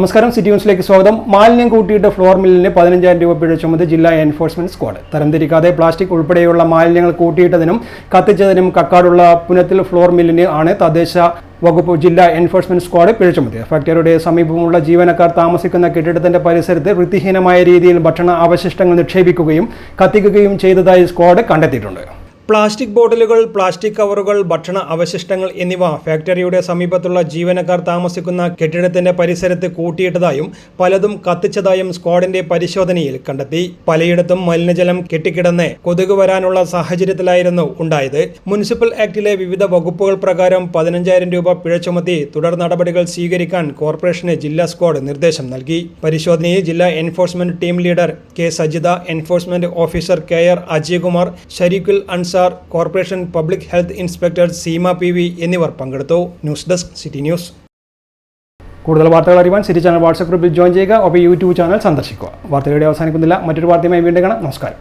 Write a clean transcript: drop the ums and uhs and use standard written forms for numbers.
നമസ്കാരം, സിറ്റി ന്യൂസിലേക്ക് സ്വാഗതം. മാലിന്യം കൂട്ടിയിട്ട് ഫ്ലോർ മില്ലിന് 15,000 രൂപ പിഴ ചുമത്തി ജില്ലാ എൻഫോഴ്സ്മെന്റ് സ്ക്വാഡ്. തരംതിരിക്കാതെ പ്ലാസ്റ്റിക് ഉൾപ്പെടെയുള്ള മാലിന്യങ്ങൾ കൂട്ടിയിട്ടതിനും കത്തിച്ചതിനും കക്കാടുള്ള പുനത്തിൽ ഫ്ലോർ മില്ലിന് ആണ് തദ്ദേശ വകുപ്പ് ജില്ലാ എൻഫോഴ്സ്മെന്റ് സ്ക്വാഡ് പിഴ ചുമത്തിയത്. ഫാക്ടറിയുടെ സമീപമുള്ള ജീവനക്കാർ താമസിക്കുന്ന കെട്ടിടത്തിന്റെ പരിസരത്ത് വൃത്തിഹീനമായ രീതിയിൽ ഭക്ഷണ അവശിഷ്ടങ്ങൾ നിക്ഷേപിക്കുകയും കത്തിക്കുകയും ചെയ്തതായി സ്ക്വാഡ് കണ്ടെത്തിയിട്ടുണ്ട്. പ്ലാസ്റ്റിക് ബോട്ടിലുകൾ, പ്ലാസ്റ്റിക് കവറുകൾ, ഭക്ഷണ അവശിഷ്ടങ്ങൾ എന്നിവ ഫാക്ടറിയുടെ സമീപത്തുള്ള ജീവനക്കാർ താമസിക്കുന്ന കെട്ടിടത്തിന്റെ പരിസരത്ത് കൂട്ടിയിട്ടതായും പലതും കത്തിച്ചതായും സ്ക്വാഡിന്റെ പരിശോധനയിൽ കണ്ടെത്തി. പലയിടത്തും മലിനജലം കെട്ടിക്കിടന്ന് കൊതുക് വരാനുള്ള സാഹചര്യത്തിലായിരുന്നു ഉണ്ടായത്. മുനിസിപ്പൽ ആക്ടിലെ വിവിധ വകുപ്പുകൾ പ്രകാരം 15,000 രൂപ പിഴ ചുമത്തി തുടർ നടപടികൾ സ്വീകരിക്കാൻ കോർപ്പറേഷന് ജില്ലാ സ്ക്വാഡ് നിർദ്ദേശം നൽകി. പരിശോധനയിൽ ജില്ലാ enforcement team leader K Sajitha, enforcement officer KR Ajaykumar, Shareekhul Ansar, corporation public health inspector Seema PV എന്നിവർ പങ്കെടുത്തു. News desk, city news. കൂടുതൽ വാർത്തകൾ അറിയാൻ സിറ്റി ചാനൽ വാട്സ്ആപ്പ് ഗ്രൂപ്പിൽ ജോയിൻ ചെയ്യുക. ഒപ്പം യൂട്യൂബ് ചാനൽ സന്ദർശിക്കുക. വാർത്തകളുടെ അവസാനിക്കുന്നില്ല. മറ്റൊരു വാർത്തയുമായി വീണ്ടും കാണാം. നമസ്കാരം.